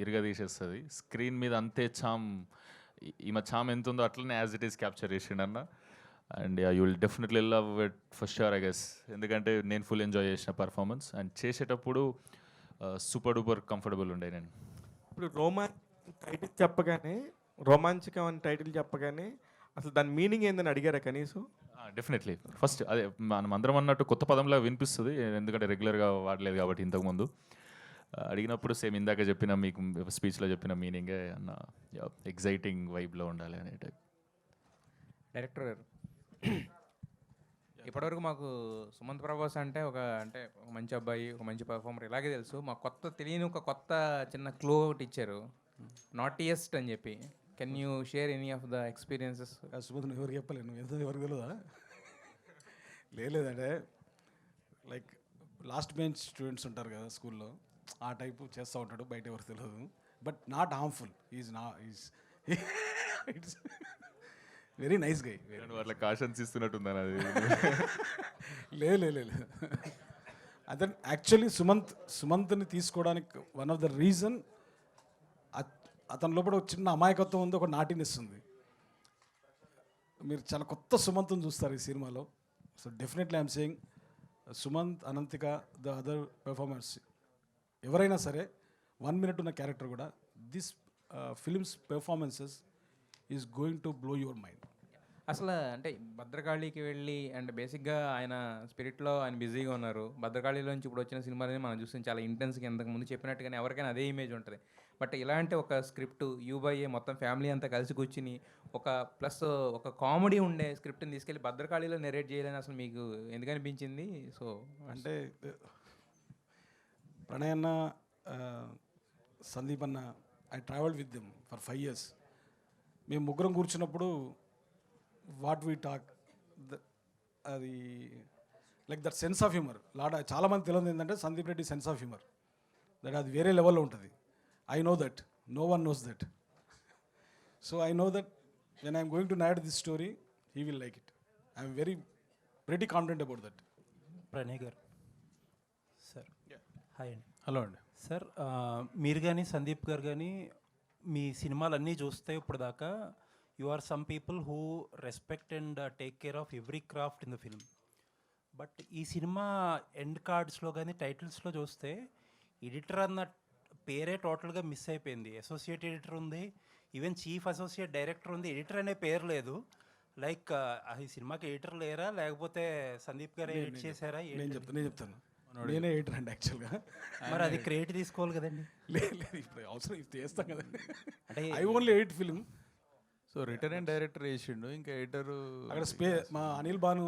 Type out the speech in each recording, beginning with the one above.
ఇరగదీసేస్తుంది. Screen మీద అంతే చామ్, ఈమె చామ్ ఎంత ఉందో అట్లనే యాజ్ ఇట్ ఈస్ క్యాప్చర్ చేసిండన్న. And you will definitely love it for sure I guess. ఎందుకంటే నేను ఫుల్ ఎంజాయ్ చేసిన పర్ఫార్మెన్స్ అండ్ చేసేటప్పుడు సూపర్ డూపర్ కంఫర్టబుల్ ఉండే నేను. ఇప్పుడు టైటిల్ చెప్పగానే, రోమాంచకం అని టైటిల్ చెప్పగానే అసలు దాని మీనింగ్ ఏందని అడిగారా కనీసం? డెఫినెట్లీ ఫస్ట్ అదే మనం అందరం అన్నట్టు కొత్త పదంలా వినిపిస్తుంది, ఎందుకంటే రెగ్యులర్గా వాడలేదు కాబట్టి ఇంతకుముందు. అడిగినప్పుడు సేమ్ ఇందాక చెప్పిన మీకు స్పీచ్లో చెప్పిన మీనింగే అన్న, ఎగ్జైటింగ్ వైబ్లో ఉండాలి అనే టైప్. డైరెక్టర్ గారు, ఇప్పటివరకు మాకు సుమంత్ ప్రభాస్ అంటే ఒక మంచి అబ్బాయి, ఒక మంచి పర్ఫార్మర్ ఇలాగే తెలుసు. మాకు తెలియని ఒక కొత్త చిన్న క్లూ ఒకటి ఇచ్చారు, నాటియెస్ట్ అని చెప్పి. Can you share any of the experiences? Sumanth ఎవరికి చెప్పలేను, ఎంత ఎవరికి తెలియదా? లేదంటే లైక్ లాస్ట్ బెంచ్ స్టూడెంట్స్ ఉంటారు కదా స్కూల్లో, ఆ టైపు చేస్తూ ఉంటాడు, బయట ఎవరికి తెలియదు. But not harmful, is it's very nice guy. వాళ్ళ కాషన్స్ ఇస్తున్నట్టుందని అది. లేదు అదే యాక్చువల్లీ సుమంత్ని తీసుకోవడానికి వన్ ఆఫ్ ద రీజన్, అతని లోపల ఒక చిన్న అమాయకత్వం ఉంది, ఒక నాటినెస్ ఉంది. మీరు చాలా కొత్త సుమంత్ని చూస్తారు ఈ సినిమాలో. So definitely I'm saying Sumanth, Ananthika, the other performers ఎవరైనా సరే 1 minute ఉన్న క్యారెక్టర్ కూడా this films performances is going to blow your mind. అసలు భద్రకాళికి వెళ్ళి బేసిక్గా ఆయన స్పిరిట్లో ఆయన బిజీగా ఉన్నారు. భద్రకాళిలోంచి ఇప్పుడు వచ్చిన సినిమాలని మనం చూస్తాం, చాలా ఇంటెన్స్గా ఇంతకు ముందు చెప్పినట్టుగానే ఎవరికైనా అదే ఇమేజ్ ఉంటుంది. బట్ ఇలాంటి ఒక స్క్రిప్ట్ యూబైఏ మొత్తం ఫ్యామిలీ అంతా కలిసి కూర్చుని ఒక కామెడీ ఉండే స్క్రిప్ట్ని తీసుకెళ్ళి భద్రకాళిలో నెరేట్ చేయాలని అసలు మీకు ఎందుకు అనిపించింది? సో అంటే ప్రణయ్ అన్న, సందీప్ అన్న, I travelled with them for 5 years. మేము ముగ్గురం కూర్చున్నప్పుడు వాట్ వీ టాక్, అది like that sense of humour. చాలామంది తెలియదు ఏంటంటే Sandeep Reddy sense of humour, that అది వేరే లెవెల్లో ఉంటుంది. I know that, no one knows that. So I know that when I'm going to narrate this story, he will like it. I'm very confident about that. Pranay గారు sir, hi అండి. Hello అండి. Sir, మీరు కానీ సందీప్ గారు కానీ మీ సినిమాలన్నీ చూస్తే ఇప్పుడు దాకా you are some people who respect and take care of every craft in the film. But ఈ సినిమా ఎండ్ కార్డ్స్లో కానీ టైటిల్స్లో చూస్తే ఎడిటర్ అన్న పేరే టోటల్గా మిస్ అయిపోయింది. అసోసియేట్ ఎడిటర్ ఉంది, ఈవెన్ చీఫ్ అసోసియేట్ డైరెక్టర్ ఉంది, ఎడిటర్ అనే పేరు లేదు. లైక్ ఈ సినిమాకి ఎడిటర్ లేరా, లేకపోతే సందీప్ గారు ఎడిట్ చేశారా? నేను చెప్తాను, నేనే ఎడిటర్ అండి యాక్చువల్గా. మరి అది క్రెడిట్ తీసుకోవాలి కదండి. లేదు ఇప్పుడు అవసరం, ఇప్పుడు చేస్తాం కదండి. అంటే I only edit film. So return and director వేసిండు, ఇంకా ఎడిటర్ అక్కడ మా అనిల్ బాను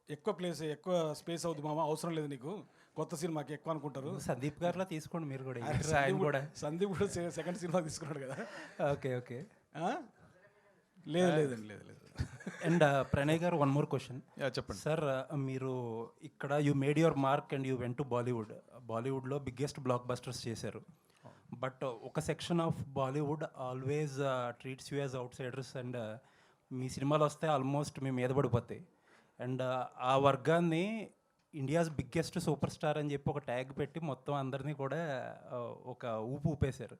ఎక్కువ స్పేస్ అవుతుంది మామ, అవసరం లేదు నీకు, కొత్త సినిమాకి ఎక్కువ అనుకుంటారు. సందీప్ గారిలో తీసుకోండి మీరు కూడా. సందీప్ కూడా సెకండ్ సినిమా తీసుకున్నాడు కదా. ఓకే. లేదండి. అండ్ ప్రణయ్ గారు, వన్ మోర్ క్వశ్చన్. చెప్పండి సార్, మీరు ఇక్కడ you made your mark and you went to బాలీవుడ్లో బిగ్గెస్ట్ బ్లాక్ బస్టర్స్ చేశారు. బట్ ఒక section of Bollywood always treats you as outsiders, and మీ సినిమాలు వస్తే ఆల్మోస్ట్ మీ మీద పడిపోతాయి. అండ్ ఆ వర్గాన్ని ఇండియాస్ బిగ్గెస్ట్ సూపర్ స్టార్ అని చెప్పి ఒక ట్యాగ్ పెట్టి మొత్తం అందరినీ కూడా ఒక ఊపేశారు.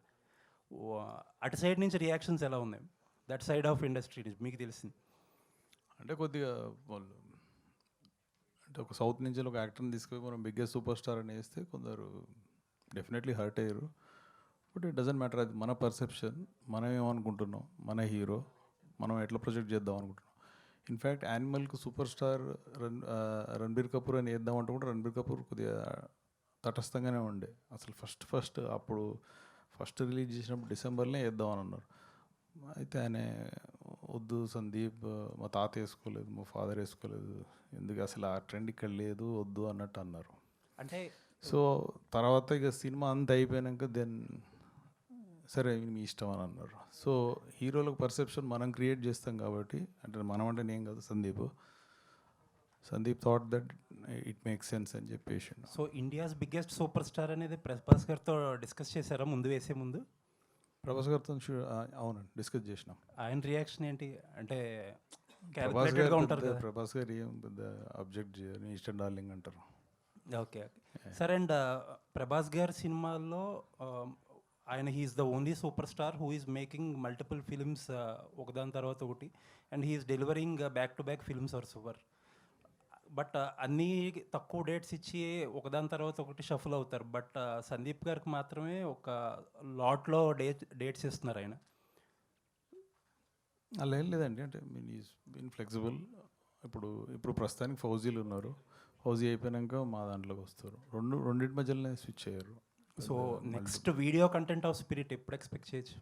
అటు సైడ్ నుంచి రియాక్షన్స్ ఎలా ఉన్నాయి? దట్ సైడ్ ఆఫ్ ఇండస్ట్రీ నుంచి మీకు తెలిసింది అంటే కొద్దిగా వాళ్ళు అంటే ఒక సౌత్ నుంచి ఒక యాక్టర్ని తీసుకుని మనం బిగ్గెస్ట్ సూపర్ స్టార్ అని వేస్తే కొందరు డెఫినెట్లీ హర్ట్ అయ్యారు. బట్ ఇట్ డజంట్ మ్యాటర్, అది మన పర్సెప్షన్, మనం ఏమనుకుంటున్నాం, మన హీరో మనం ఎట్లా ప్రొజెక్ట్ చేద్దాం అనుకుంటున్నాం. ఇన్ఫ్యాక్ట్ యానిమల్కి సూపర్ స్టార్ రణబీర్ కపూర్ అని వేద్దామంటే కూడా రణబీర్ కపూర్ కొద్దిగా తటస్థంగానే ఉండే. అసలు అప్పుడు ఫస్ట్ రిలీజ్ చేసినప్పుడు డిసెంబర్లో వేద్దామని అన్నారు. అయితే ఆయన వద్దు సందీప్, మా తాత వేసుకోలేదు, మా ఫాదర్ వేసుకోలేదు, ఎందుకు అసలు ఆ ట్రెండ్ ఇక్కడ లేదు, వద్దు అన్నట్టు అన్నారు. అంటే సో తర్వాత ఇక సినిమా అంత అయిపోయాక దెన్ సరే మీ ఇష్టం అని అన్నారు. సో హీరోలకు పర్సెప్షన్ మనం క్రియేట్ చేస్తాం కాబట్టి, అంటే మనం అంటే నేను కాదు, Sandeep thought that it make sense అని చెప్పేసి. So India's biggest super star అనేది ప్రభాస్ గారితో డిస్కస్ చేశారా వేసే ముందు? ప్రభాస్ గారితో అవునండి డిస్కస్ చేసినాం. ఆయన రియాక్షన్ ఏంటి? అంటే ప్రభాస్ గారు ఏం పెద్ద అబ్జెక్ట్ చేయరు, ఈస్టర్న్ డార్లింగ్ అంటారు. ఓకే. సరే. అండ్ ప్రభాస్ గారి సినిమాల్లో ఆయన he is the only super star who is making multiple films ఒకదాని తర్వాత ఒకటి, and he is delivering back to back films are super. But అన్నీ తక్కువ డేట్స్ ఇచ్చి ఒకదాని తర్వాత ఒకటి షఫుల్ అవుతారు. బట్ సందీప్ గారికి మాత్రమే ఒక లాట్లో డేట్స్ ఇస్తున్నారు ఆయన. అలా ఏం లేదండి, అంటే మీన్ ఈజ్ బీన్ ఫ్లెక్సిబుల్. ఇప్పుడు ప్రస్తుతానికి ఫౌజీలు ఉన్నారు, ఫౌజీ అయిపోయాక మా దాంట్లోకి వస్తారు. రెండింటి మధ్యలోనే స్విచ్ అయ్యారు. So next video content of spirit ఎప్పుడు ఎక్స్పెక్ట్ చేయొచ్చు?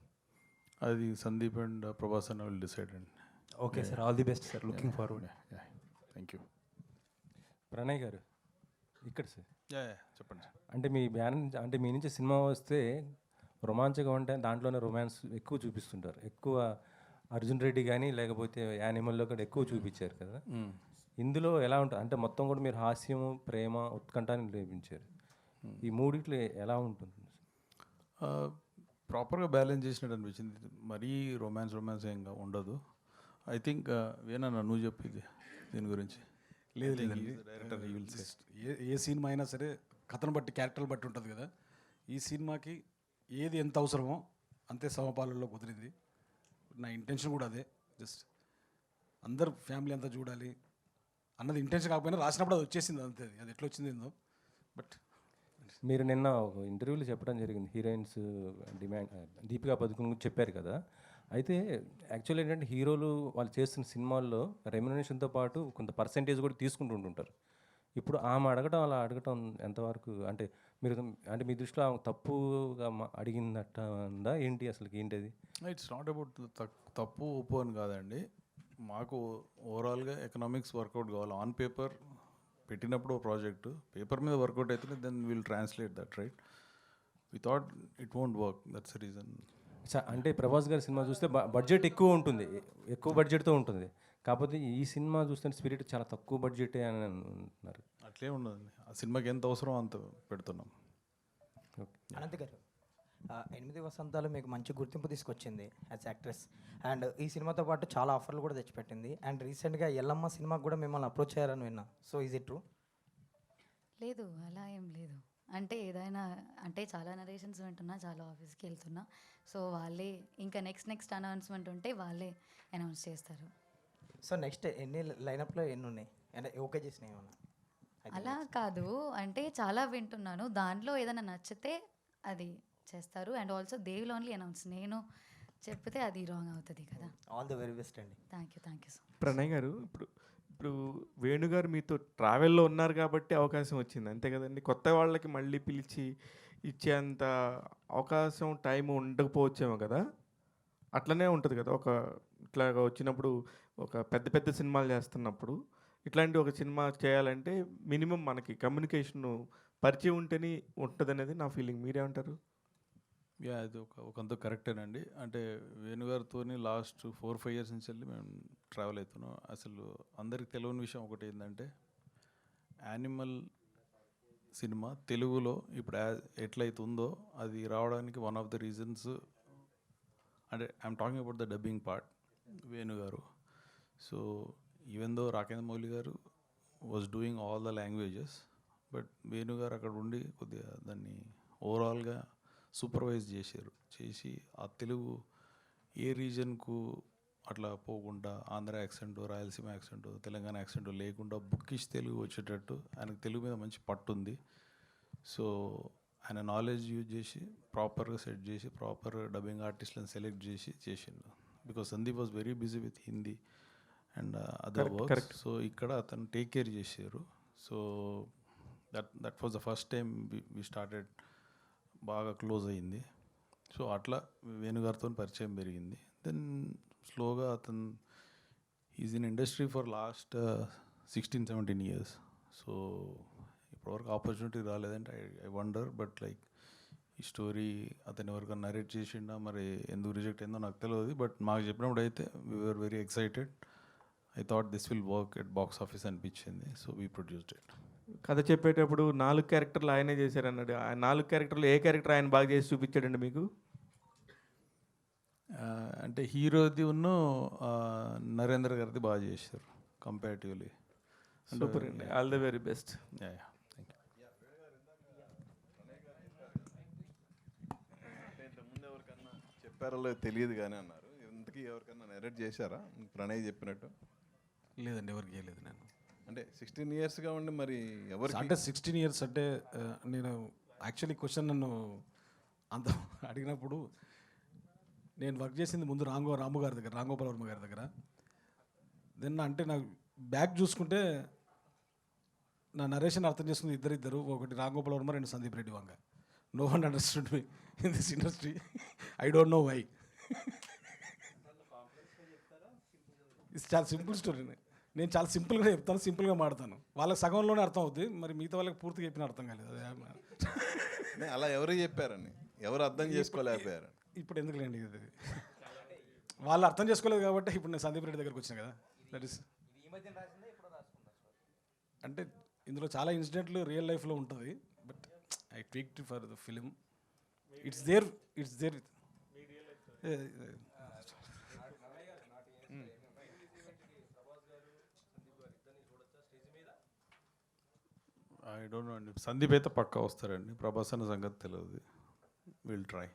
అది సందీప్ అండ్ ప్రభాస్ అన్న విల్ డిసైడ్ అండి. Okay sir, all the best sir, looking forward. Thank you. Pranay గారు ఇక్కడ సార్, చెప్పండి సార్. అంటే మీ బ్యాన్ అంటే మీ నుంచి సినిమా వస్తే రొమాంచకం అంటే దాంట్లోనే రొమాన్స్ ఎక్కువ చూపిస్తుంటారు. ఎక్కువ అర్జున్ రెడ్డి కానీ లేకపోతే యానిమల్లో కూడా ఎక్కువ చూపించారు కదా. ఇందులో ఎలా ఉంటుంది అంటే మొత్తం కూడా మీరు హాస్యము, ప్రేమ, ఉత్కంఠాన్ని లేపించారు. ఈ మూడిట్లో ఎలా ఉంటుంది? ప్రాపర్గా బ్యాలెన్స్ చేసినట్టు అనిపించింది. మరీ రొమాన్స్ ఏంగా ఉండదు. ఐ థింక్ వేనన్నా నువ్వు చెప్పింది దీని గురించి. లేదు I think లేదండి, he's the director, he will say. A cinema అయినా సరే కథను బట్టి, క్యారెక్టర్లు బట్టి ఉంటుంది కదా. ఈ సినిమాకి ఏది ఎంత అవసరమో అంతే సమపాలలో కుదిరింది. నా ఇంటెన్షన్ కూడా అదే, జస్ట్ అందరు ఫ్యామిలీ అంతా చూడాలి అన్నది ఇంటెన్షన్. కాకపోయినా రాసినప్పుడు అది వచ్చేసింది అంతే, అది ఎట్లా వచ్చింది ఏందో. బట్ మీరు నిన్న ఒక ఇంటర్వ్యూలో చెప్పడం జరిగింది, హీరోయిన్స్ డిమాండ్ దీపికా పదుకుని గురించి చెప్పారు కదా. అయితే యాక్చువల్లీ ఏంటంటే హీరోలు వాళ్ళు చేస్తున్న సినిమాల్లో రెమ్యునరేషన్తో పాటు కొంత పర్సెంటేజ్ కూడా తీసుకుంటుంటారు. ఇప్పుడు ఆమె అడగటం అలా అడగటం ఎంతవరకు అంటే మీరు అంటే మీ దృష్టిలో ఆమె తప్పుగా అడిగినట్ట ఉందా ఏంటి, అసలు ఏంటి అది? ఇట్స్ నాట్ అబౌట్ తప్పు ఒప్పు అని కాదండి. మాకు ఓవరాల్గా ఎకనామిక్స్ వర్కౌట్ కావాలి. ఆన్ పేపర్ పెట్టినప్పుడు ప్రాజెక్టు పేపర్ మీద వర్కౌట్ అయితే then will translate that, right? We thought it won't work, that's the reason. అంటే ప్రభాస్ గారి సినిమా చూస్తే బడ్జెట్ ఎక్కువ ఉంటుంది, ఎక్కువ బడ్జెట్తో ఉంటుంది. కాకపోతే ఈ సినిమా చూస్తే స్పిరిట్ చాలా తక్కువ బడ్జెటే అని అంటున్నారు. అట్లే ఉండదండి, ఆ సినిమాకి ఎంత అవసరం అంత పెడుతున్నాం. అనంత్ గారు, 8 వసంతాలు మీకు మంచి గుర్తింపు తీసుకొచ్చింది యాజ్ యాక్ట్రెస్, అండ్ ఈ సినిమాతో పాటు చాలా ఆఫర్లు కూడా తెచ్చిపెట్టింది. అండ్ రీసెంట్గా ఎల్లమ్మ సినిమాకి కూడా మిమ్మల్ని అప్రోచ్ అయ్యారని విన్నా. So is it true? లేదు, అలా ఏం లేదు. అంటే ఏదైనా అంటే చాలా నరేషన్స్ వింటున్నా, చాలా ఆఫీస్కి వెళ్తున్నా. సో వాళ్ళే ఇంకా నెక్స్ట్ అనౌన్స్మెంట్ ఉంటే వాళ్ళే అనౌన్స్ చేస్తారు. సో నెక్స్ట్ ఎన్ని లైనప్లో ఎన్ని ఉన్నాయి అంటే ఓకే చేసినాయి ఏమన్నా? అలా కాదు, అంటే చాలా వింటున్నాను, దాంట్లో ఏదైనా నచ్చితే అది చేస్తారు. And also they will only announce, నేను చెప్తే అది రాంగ్ అవుతుంది కదా. ఆల్ ది వెరీ బెస్ట్ అండి. Thank you so much. Pranay గారు, ఇప్పుడు వేణుగారు మీతో ట్రావెల్లో ఉన్నారు కాబట్టి అవకాశం వచ్చింది, అంతే కదండి. కొత్త వాళ్ళకి మళ్ళీ పిలిచి ఇచ్చేంత అవకాశం టైం ఉండకపోవచ్చేమో కదా. అట్లనే ఉంటుంది కదా, ఒక ఇట్లాగ వచ్చినప్పుడు ఒక పెద్ద సినిమాలు చేస్తున్నప్పుడు ఇట్లాంటి ఒక సినిమా చేయాలంటే మినిమం మనకి కమ్యూనికేషన్ పరిచయం ఉంటేనే ఉంటుంది అనేది నా ఫీలింగ్. మీరేమంటారు? అది ఒకంత కరెక్టేనండి. అంటే వేణుగారితో లాస్ట్ 4-5 ఇయర్స్ నుంచి వెళ్ళి మేము ట్రావెల్ అవుతున్నాం. అసలు అందరికి తెలియని విషయం ఒకటి ఏంటంటే, యానిమల్ సినిమా తెలుగులో ఇప్పుడు ఎట్లయితుందో అది రావడానికి వన్ ఆఫ్ ద రీజన్స్, అంటే I'm talking about the dubbing part, వేణుగారు. So even though Rakendra Mouli గారు was doing all the languages, but వేణుగారు అక్కడ ఉండి కొద్దిగా దాన్ని ఓవరాల్గా సూపర్వైజ్ చేసి ఆ తెలుగు ఏ రీజన్కు అట్లా పోకుండా Andhra accent, Rayalaseema accent, Telangana accent లేకుండా బుక్కిష్ తెలుగు వచ్చేటట్టు ఆయనకు తెలుగు మీద మంచి పట్టు ఉంది. సో ఆయన నాలెడ్జ్ యూజ్ చేసి ప్రాపర్గా సెట్ చేసి ప్రాపర్ డబ్బింగ్ ఆర్టిస్ట్లను సెలెక్ట్ చేసిండు. Because Sandeep was very busy with Hindi and other work. So ఇక్కడ అతను టేక్ కేర్ చేశారు. So that was the first time we started, బాగా క్లోజ్ అయ్యింది. సో అట్లా వేణుగారితో పరిచయం పెరిగింది. దెన్ స్లోగా అతను is in industry for last 16-17 years. So ఇప్పటివరకు ఆపర్చునిటీ రాలేదంటే ఐ వండర్. బట్ లైక్ ఈ స్టోరీ అతను ఎవరికైనా నరేట్ చేసిండా, మరి ఎందుకు రిజెక్ట్ అయిందో నాకు తెలియదు. బట్ మాకు చెప్పినప్పుడు అయితే we're very excited. I thought this will work at box office అనిపించింది. So we produced it. కథ చెప్పేటప్పుడు 4 క్యారెక్టర్లు ఆయనే చేశారన్నాడు. ఆ 4 క్యారెక్టర్లు ఏ క్యారెక్టర్ ఆయన బాగా చేసి చూపించాడండి మీకు? అంటే హీరోది ఉన్ను నరేంద్ర గారిది బాగా చేశారు కంపారిటివ్లీ. సూపర్ అండి, all the very best. Thank you. ఎవరికన్నా చెప్పారో లేదో తెలియదు కానీ అన్నారు. ఇంతకీ ఎవరికన్నా నెరేట్ చేశారా ప్రణయ్ చెప్పినట్టు? లేదండి, ఎవరికి చేయలేదు నేను. అంటే 16 ఇయర్స్గా ఉండి మరి ఎవరికి అంటే 16 ఇయర్స్ అంటే నేను యాక్చువల్లీ క్వశ్చన్ నన్ను అంత అడిగినప్పుడు నేను వర్క్ చేసింది ముందు రాము గారి దగ్గర, రాంగోపాల్ వర్మ గారి దగ్గర. దెన్ అంటే నాకు బ్యాక్ చూసుకుంటే నా నరేషన్ అర్థం చేసుకుంది ఇద్దరు, ఒకటి రాంగోపాల్ వర్మ, రెండు Sandeep Reddy Vanga. No one understood me in this industry. I don't know why. ఇది చాలా సింపుల్ స్టోరీ. నేను చాలా సింపుల్గా చెప్తాను, సింపుల్గా మాడతాను. వాళ్ళకి సగంలోనే అర్థం అవుద్ది, మరి మిగతా వాళ్ళకి పూర్తిగా చెప్పిన అర్థం కాలేదు. అదే అలా ఎవరు చెప్పారని, ఎవరు అర్థం చేసుకోలేకపోయారు? ఇప్పుడు ఎందుకులేండి, ఇది వాళ్ళు అర్థం చేసుకోలేదు కాబట్టి ఇప్పుడు నేను సందీప్ రెడ్డి దగ్గరికి వచ్చిన కదా. దట్ ఈస్ అంటే ఇందులో చాలా ఇన్సిడెంట్లు రియల్ లైఫ్లో ఉంటుంది, but I tweaked for the film. It's there. I don't know అండి. సందీప్ అయితే పక్కా వస్తారండి, ప్రభాస్ అన్న సంగతి తెలియదు. Will try.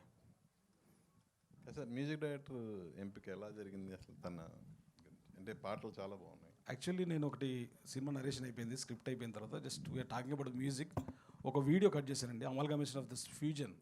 Sir music director ఎంపిక ఎలా జరిగింది అసలు? తన అంటే పాటలు చాలా బాగున్నాయి. యాక్చువల్లీ నేను ఒకటి సినిమా నరేషన్ అయిపోయింది, స్క్రిప్ట్ అయిపోయిన తర్వాత just we're talking about music. ఒక వీడియో కట్ చేశానండి, అమల్గమేషన్ ఆఫ్ దిస్ ఫ్యూజన్